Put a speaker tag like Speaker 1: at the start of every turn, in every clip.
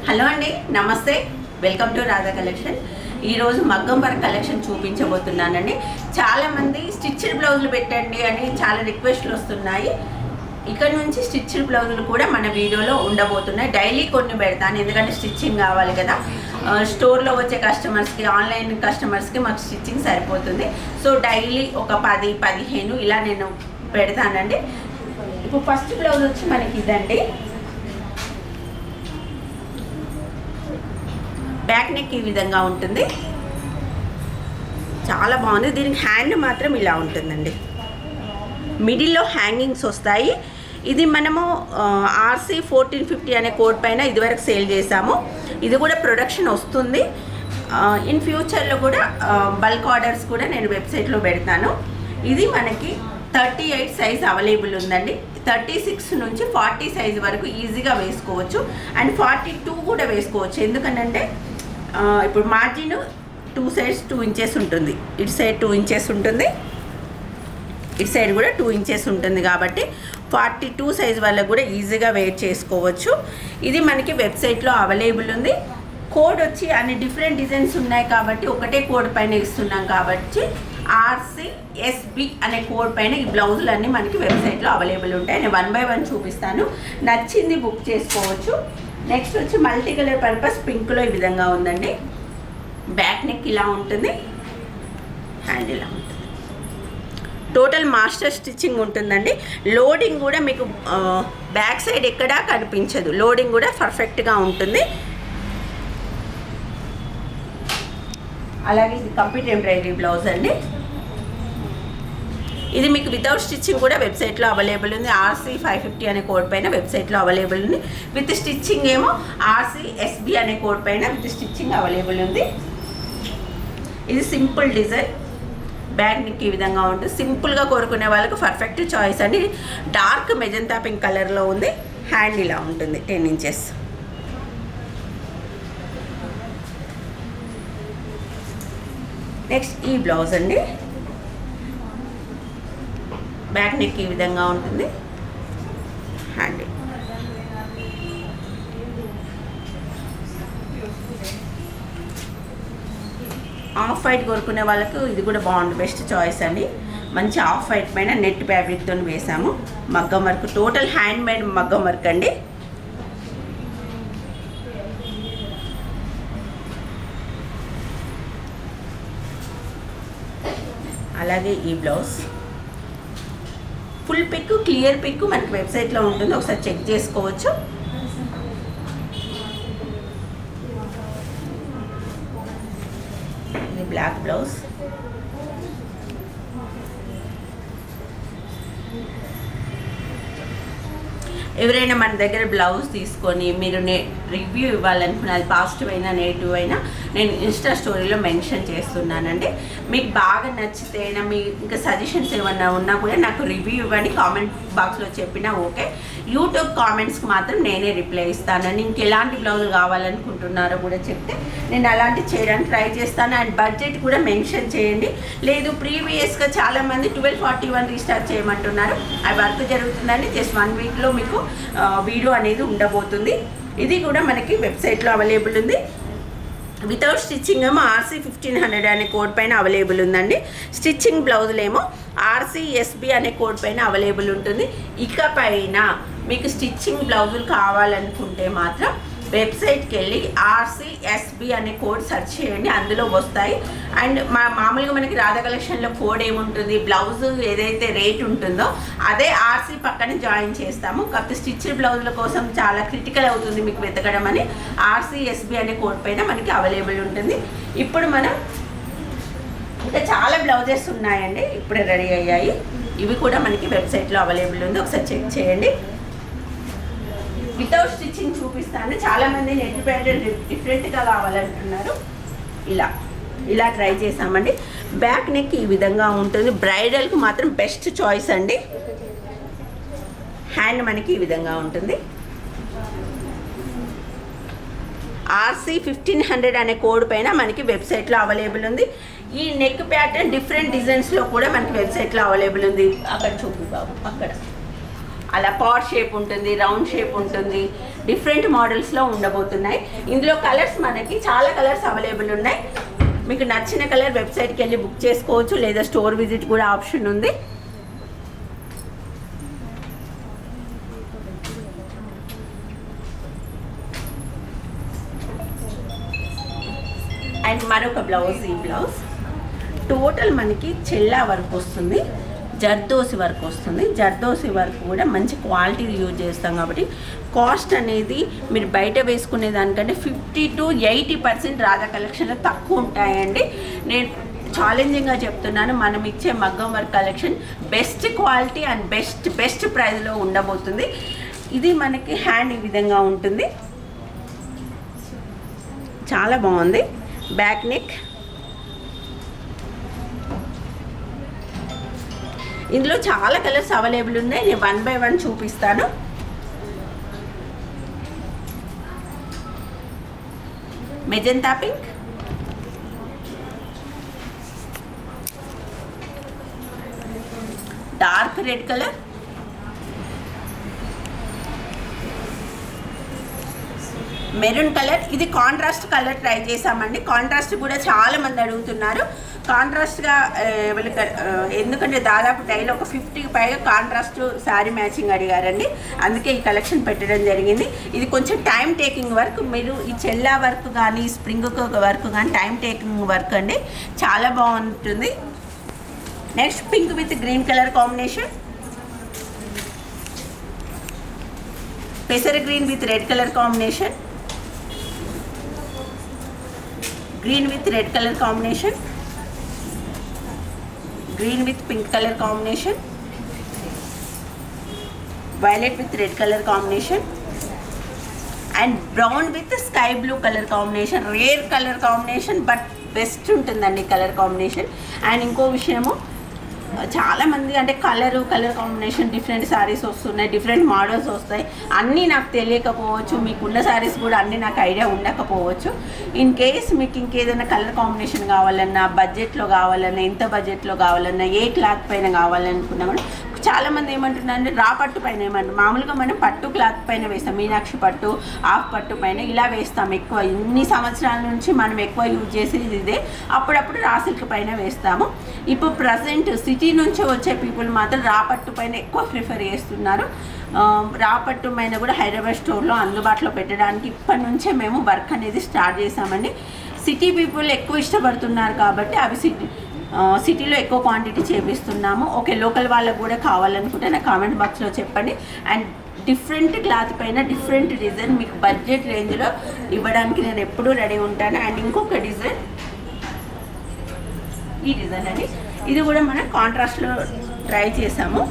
Speaker 1: Hello అండి, నమస్తే. Welcome to Radha collection. ఈరోజు మగ్గం వర్క్ కలెక్షన్ చూపించబోతున్నానండి. చాలామంది స్టిచ్డ్ బ్లౌజులు పెట్టండి అని చాలా రిక్వెస్ట్లు వస్తున్నాయి. ఇక్కడ నుంచి స్టిచ్డ్ బ్లౌజులు కూడా మన వీడియోలో ఉండబోతున్నాయి. డైలీ కొన్ని పెడతాను, ఎందుకంటే స్టిచ్చింగ్ కావాలి కదా. స్టోర్లో వచ్చే కస్టమర్స్కి, ఆన్లైన్ కస్టమర్స్కి మాకు స్టిచ్చింగ్ సరిపోతుంది. సో డైలీ ఒక 10-15 ఇలా నేను పెడతానండి. ఇప్పుడు ఫస్ట్ బ్లౌజ్ వచ్చి మనకి ఇదండి. బ్యాక్ నెక్ ఈ విధంగా ఉంటుంది, చాలా బాగుంది. దీనికి హ్యాండ్ మాత్రం ఇలా ఉంటుందండి, మిడిల్లో హ్యాంగింగ్స్ వస్తాయి. ఇది మనము RC 1450 అనే కోడ్ పైన ఇదివరకు సేల్ చేసాము. ఇది కూడా ప్రొడక్షన్ వస్తుంది. ఇన్ ఫ్యూచర్లో కూడా బల్క్ ఆర్డర్స్ కూడా నేను వెబ్సైట్లో పెడతాను. ఇది మనకి 38 సైజ్ అవైలబుల్ ఉందండి. 36 నుంచి 40 సైజ్ వరకు ఈజీగా వేసుకోవచ్చు, అండ్ 42 కూడా వేసుకోవచ్చు. ఎందుకంటే ఇప్పుడు మార్జిన్ 2 సైడ్స్ 2 ఇంచెస్ ఉంటుంది. ఇటు సైడ్ 2 ఇంచెస్ ఉంటుంది, ఇటు సైడ్ కూడా 2 ఇంచెస్ ఉంటుంది. కాబట్టి 42 సైజ్ వాళ్ళకు కూడా ఈజీగా వేర్ చేసుకోవచ్చు. ఇది మనకి వెబ్సైట్లో అవైలబుల్ ఉంది. కోడ్ వచ్చి అన్ని డిఫరెంట్ డిజైన్స్ ఉన్నాయి కాబట్టి ఒకటే కోడ్ పైన ఇస్తున్నాం. కాబట్టి RCSB అనే కోడ్ పైన ఈ బ్లౌజులన్నీ మనకి వెబ్సైట్లో అవైలబుల్ ఉంటాయి. నేను 1 by 1 చూపిస్తాను, నచ్చింది బుక్ చేసుకోవచ్చు. నెక్స్ట్ వచ్చి మల్టీ కలర్ పర్పస్ పింక్లో ఈ విధంగా ఉందండి. బ్యాక్ నెక్ ఇలా ఉంటుంది, హ్యాండ్ ఇలా ఉంటుంది. టోటల్ మాస్టర్ స్టిచ్చింగ్ ఉంటుందండి. లోడింగ్ కూడా మీకు బ్యాక్ సైడ్ ఎక్కడా కనిపించదు, లోడింగ్ కూడా పర్ఫెక్ట్గా ఉంటుంది. అలాగే ఇది కంప్లీట్ ఎంబ్రాయిడరీ బ్లౌజ్ అండి. ఇది మీకు వితౌట్ స్టిచ్చింగ్ కూడా వెబ్సైట్లో అవైలబుల్ ఉంది. RC 550 అనే కోడ్ పైన వెబ్సైట్లో అవైలబుల్ ఉంది. విత్ స్టిచ్చింగ్ ఏమో RCSB అనే కోడ్ పైన విత్ స్టిచ్చింగ్ అవైలబుల్ ఉంది. ఇది సింపుల్ డిజైన్, బ్యాక్ నెక్ ఈ విధంగా ఉంటుంది. సింపుల్గా కోరుకునే వాళ్ళకు పర్ఫెక్ట్ చాయిస్ అండి. డార్క్ మెజంతా పింక్ కలర్లో ఉంది. హ్యాండ్ ఇలా ఉంటుంది, 10 ఇంచెస్. నెక్స్ట్ ఈ బ్లౌజ్ అండి. బ్యాక్ నెక్ ఈ విధంగా ఉంటుంది, హ్యాండ్. ఆఫ్ వైట్ కోరుకునే వాళ్ళకు ఇది కూడా బాగుంది, బెస్ట్ చాయిస్ అండి. మంచి ఆఫ్ వైట్ పైన నెట్ ఫ్యాబ్రిక్తో వేసాము. మగ్గం వర్క్, టోటల్ హ్యాండ్ మేడ్ మగ్గం వర్క్ అండి. అలాగే ఈ blouse full pic, clear pic మనకి వెబ్సైట్లో ఉంటుంది, ఒకసారి చెక్ చేసుకోవచ్చు. ఇది బ్లాక్ బ్లౌజ్. ఎవరైనా మన దగ్గర బ్లౌజ్ తీసుకొని మీరు రివ్యూ ఇవ్వాలనుకున్న, అది పాజిటివ్ అయినా నెగిటివ్ అయినా, నేను ఇన్స్టా స్టోరీలో మెన్షన్ చేస్తున్నానండి. మీకు బాగా నచ్చితేనా, మీ ఇంకా సజెషన్స్ ఏమన్నా ఉన్నా కూడా నాకు రివ్యూ ఇవ్వండి, కామెంట్ బాక్స్లో చెప్పినా ఓకే. యూట్యూబ్ కామెంట్స్కి మాత్రం నేనే రిప్లై ఇస్తానండి. ఇంకెలాంటి బ్లౌజులు కావాలనుకుంటున్నారో కూడా చెప్తే నేను అలాంటివి చేయడానికి ట్రై చేస్తాను. అండ్ బడ్జెట్ కూడా మెన్షన్ చేయండి. లేదు ప్రీవియస్గా చాలామంది 1241 రీస్టార్ట్ చేయమంటున్నారు, ఆ వర్క్ జరుగుతుందండి. జస్ట్ 1 వీక్లో మీకు వీడియో అనేది ఉండబోతుంది. ఇది కూడా మనకి వెబ్సైట్లో అవైలబుల్ ఉంది. వితౌట్ స్టిచ్చింగ్ ఏమో RC 1500 అనే కోడ్ పైన అవైలబుల్ ఉందండి. స్టిచ్చింగ్ బ్లౌజులేమో RCSB అనే కోడ్ పైన అవైలబుల్ ఉంటుంది. ఇక పైన మీకు స్టిచ్చింగ్ బ్లౌజులు కావాలనుకుంటే మాత్రం వెబ్సైట్కి వెళ్ళి RCSB అనే కోడ్ సెర్చ్ చేయండి, అందులో వస్తాయి. అండ్ మామూలుగా మనకి రాధా కలెక్షన్లో కోడ్ ఏముంటుంది, బ్లౌజ్ ఏదైతే రేట్ ఉంటుందో అదే RC పక్కన జాయిన్ చేస్తాము. కాకపోతే స్టిచ్డ్ బ్లౌజుల కోసం చాలా క్రిటికల్ అవుతుంది మీకు వెతకడం అని RCSB అనే కోడ్ పైన మనకి అవైలబుల్ ఉంటుంది. ఇప్పుడు మనం ఇంకా చాలా బ్లౌజెస్ ఉన్నాయండి, ఇప్పుడే రెడీ అయ్యాయి. ఇవి కూడా మనకి వెబ్సైట్లో అవైలబుల్ ఉంది, ఒకసారి చెక్ చేయండి. వితౌట్ స్టిచ్చింగ్ చూపిస్తాను. చాలామంది నెట్ ప్యాటర్న్ డిఫరెంట్గా కావాలంటున్నారు. ఇలా ట్రై చేసామండి. బ్యాక్ నెక్ ఈ విధంగా ఉంటుంది. బ్రైడల్కి మాత్రం బెస్ట్ చాయిస్ అండి. హ్యాండ్ మనకి ఈ విధంగా ఉంటుంది. RC 1500 అనే కోడ్ పైన మనకి వెబ్సైట్లో అవైలబుల్ ఉంది. ఈ నెక్ ప్యాటర్న్ డిఫరెంట్ డిజైన్స్లో కూడా మనకి వెబ్సైట్లో అవైలబుల్ ఉంది. అక్కడ చూపి బాబు, అక్కడ అలా పాట్ షేప్ ఉంటుంది, రౌండ్ షేప్ ఉంటుంది, డిఫరెంట్ మోడల్స్లో ఉండబోతున్నాయి. ఇందులో కలర్స్ మనకి చాలా కలర్స్ అవైలబుల్ ఉన్నాయి. మీకు నచ్చిన కలర్ వెబ్సైట్కి వెళ్ళి బుక్ చేసుకోవచ్చు, లేదా స్టోర్ విజిట్ కూడా ఆప్షన్ ఉంది. అండ్ మరొక బ్లౌజ్, ఈ బ్లౌజ్ టోటల్ మనకి చెల్లా వర్క్ వస్తుంది, జర్దోసి వర్క్ వస్తుంది. జర్దోసి వర్క్ కూడా మంచి క్వాలిటీ యూజ్ చేస్తాం కాబట్టి కాస్ట్ అనేది మీరు బయట వేసుకునే దానికంటే 50 to 80% రాధా కలెక్షన్లో తక్కువ ఉంటాయండి. నేను ఛాలెంజింగ్గా చెప్తున్నాను, మనం ఇచ్చే మగ్గం work collection best quality and best ప్రైస్లో ఉండబోతుంది. ఇది మనకి హ్యాండ్ ఈ విధంగా ఉంటుంది, చాలా బాగుంది. బ్యాక్ నెక్, ఇందులో చాలా కలర్స్ అవైలబుల్ ఉన్నాయి. నేను 1 by 1 చూపిస్తాను. Magenta pink, dark red colour, maroon colour. ఇది కాంట్రాస్ట్ కలర్ ట్రై చేసామండి. కాంట్రాస్ట్ కూడా చాలా మంది అడుగుతున్నారు. కాంట్రాస్ట్గా ఎందుకంటే దాదాపు డైలీ ఒక 50కి పైగా కాంట్రాస్ట్ శారీ మ్యాచింగ్ అడిగారండి, అందుకే ఈ కలెక్షన్ పెట్టడం జరిగింది. ఇది కొంచెం టైం టేకింగ్ వర్క్. మీరు ఈ చెల్లా వర్క్ కానీ స్ప్రింగ్ వర్క్ కానీ టైం టేకింగ్ వర్క్ అండి, చాలా బాగుంటుంది. Next pink with green colour combination, పెసర green with red colour combination, green with red color combination, green with pink color combination, violet with red color combination, and brown with sky blue color combination. Rare color combination but best untundandi color combination. And inko vishayamo చాలామంది అంటే colour combination different saris వస్తున్నాయి, different models వస్తాయి. అన్నీ నాకు తెలియకపోవచ్చు, మీకున్న శారీస్ కూడా అన్నీ నాకు ఐడియా ఉండకపోవచ్చు. ఇన్ కేస్ మీకు ఇంకేదైనా కలర్ కాంబినేషన్ కావాలన్నా, బడ్జెట్లో కావాలన్నా, ఎంత బడ్జెట్లో కావాలన్నా, ఏ క్లాత్ పైన కావాలనుకున్నా కూడా చాలామంది ఏమంటున్నారంటే రా పట్టు పైన ఏమంటారు, మామూలుగా మనం పట్టు క్లాత్ పైన వేస్తాం, మీనాక్షి పట్టు, హాఫ్ పట్టు పైన ఇలా వేస్తాం ఎక్కువ. ఇన్ని సంవత్సరాల నుంచి మనం ఎక్కువ యూజ్ చేసేది ఇదే. అప్పుడప్పుడు రా సిల్క్ పైన వేస్తాము. ఇప్పుడు ప్రజెంట్ సిటీ నుంచి వచ్చే పీపుల్ మాత్రం రా పట్టు పైన ఎక్కువ ప్రిఫర్ చేస్తున్నారు. రా పట్టు పైన కూడా హైదరాబాద్ స్టోర్లో అందుబాటులో పెట్టడానికి ఇప్పటి నుంచే మేము వర్క్ అనేది స్టార్ట్ చేసామండి. సిటీ పీపుల్ ఎక్కువ ఇష్టపడుతున్నారు కాబట్టి అవి సిటీలో ఎక్కువ క్వాంటిటీ చేపిస్తున్నాము. ఓకే, లోకల్ వాళ్ళకు కూడా కావాలనుకుంటే నా కామెంట్ బాక్స్లో చెప్పండి. అండ్ డిఫరెంట్ క్లాత్ పైన డిఫరెంట్ డిజైన్ మీకు బడ్జెట్ రేంజ్లో ఇవ్వడానికి నేను ఎప్పుడూ రెడీ ఉంటాను. అండ్ ఇంకొక డిజైన్, ఈ డిజైన్ అండి, ఇది కూడా మనం కాంట్రాస్ట్లో ట్రై చేసాము.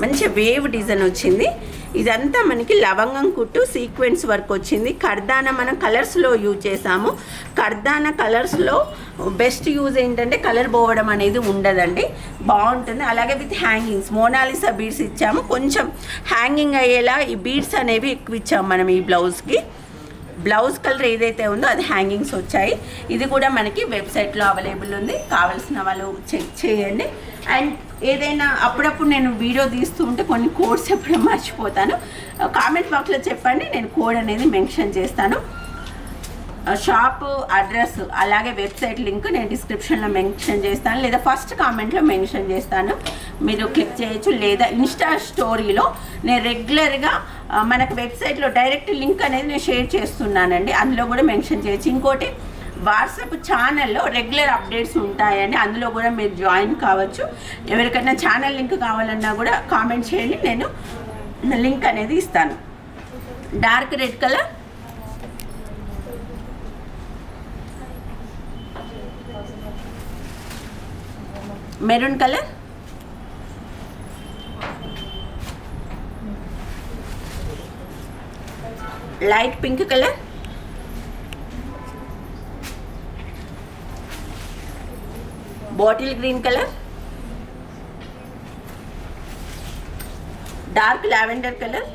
Speaker 1: మంచి వేవ్ డిజైన్ వచ్చింది. ఇదంతా మనకి లవంగం కుట్టు సీక్వెన్స్ వర్క్ వచ్చింది. కర్దానా మనం కలర్స్లో యూజ్ చేసాము. కర్దానా కలర్స్లో బెస్ట్ యూజ్ ఏంటంటే కలర్ పోవడం అనేది ఉండదండి, బాగుంటుంది. అలాగే విత్ హ్యాంగింగ్స్, మోనాలిసా బీడ్స్ ఇచ్చాము. కొంచెం హ్యాంగింగ్ అయ్యేలా ఈ బీడ్స్ అనేవి ఎక్కువ ఇచ్చాము మనం ఈ బ్లౌజ్కి. బ్లౌజ్ కలర్ ఏదైతే ఉందో అది హ్యాంగింగ్స్ వచ్చాయి. ఇది కూడా మనకి వెబ్సైట్లో అవైలబుల్ ఉంది, కావాల్సిన వాళ్ళు చెక్ చేయండి. అండ్ ఏదైనా అప్పుడప్పుడు నేను వీడియో తీస్తూ ఉంటే కొన్ని కోడ్స్ చెప్పడం మర్చిపోతాను, కామెంట్ బాక్స్లో చెప్పండి, నేను కోడ్ అనేది మెన్షన్ చేస్తాను. షాప్ అడ్రస్ అలాగే వెబ్సైట్ లింక్ నేను డిస్క్రిప్షన్లో మెన్షన్ చేస్తాను, లేదా ఫస్ట్ కామెంట్లో మెన్షన్ చేస్తాను, మీరు క్లిక్ చేయొచ్చు. లేదా ఇన్స్టా స్టోరీలో నేను రెగ్యులర్గా మనకు వెబ్సైట్లో డైరెక్ట్ లింక్ అనేది నేను షేర్ చేస్తున్నానండి, అందులో కూడా మెన్షన్ చేయొచ్చు. ఇంకోటి వాట్సాప్ ఛానల్లో రెగ్యులర్ అప్డేట్స్ ఉంటాయండి, అందులో కూడా మీరు జాయిన్ కావచ్చు. ఎవరికైనా ఛానల్ లింక్ కావాలన్నా కూడా కామెంట్ చేయండి, నేను లింక్ అనేది ఇస్తాను. Dark red colour, maroon colour, light pink colour, bottle green colour, dark lavender colour,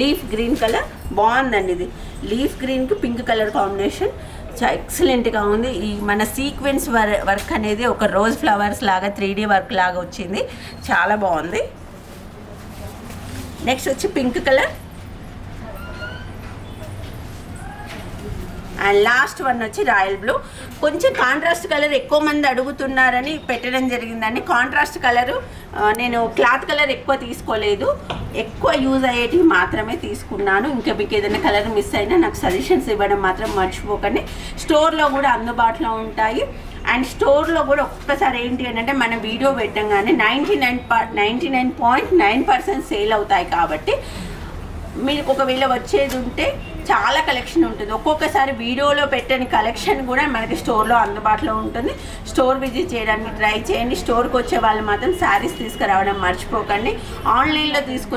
Speaker 1: leaf green colour. బాగుందండి ఇది, లీఫ్ గ్రీన్కి పింక్ కలర్ కాంబినేషన్ ఎక్సలెంట్గా ఉంది. ఈ మన సీక్వెన్స్ వర్క్ అనేది ఒక రోజ్ ఫ్లవర్స్ లాగా 3D వర్క్ లాగా వచ్చింది, చాలా బాగుంది. నెక్స్ట్ వచ్చి pink colour and last one వచ్చి రాయల్ బ్లూ. కొంచెం కాంట్రాస్ట్ కలర్ ఎక్కువ మంది అడుగుతున్నారని పెట్టడం జరిగిందండి. కాంట్రాస్ట్ కలరు నేను క్లాత్ కలర్ ఎక్కువ తీసుకోలేదు, ఎక్కువ యూజ్ అయ్యేటివి మాత్రమే తీసుకున్నాను. ఇంకా మీకు ఏదైనా కలర్ మిస్ అయినా నాకు సజెషన్స్ ఇవ్వడం మాత్రం మర్చిపోకండి. స్టోర్లో కూడా అందుబాటులో ఉంటాయి. అండ్ స్టోర్లో కూడా ఒక్కసారి ఏంటి అని అంటే మనం వీడియో పెట్టంగానే 99.9% సేల్ అవుతాయి. కాబట్టి మీకు ఒకవేళ వచ్చేది ఉంటే చాలా కలెక్షన్ ఉంటుంది. ఒక్కొక్కసారి వీడియోలో పెట్టని కలెక్షన్ కూడా మనకి స్టోర్లో అందుబాటులో ఉంటుంది. స్టోర్ విజిట్ చేయడానికి ట్రై చేయండి. స్టోర్కి వచ్చే వాళ్ళు మాత్రం శారీస్ తీసుకురావడం మర్చిపోకండి. ఆన్లైన్లో తీసుకు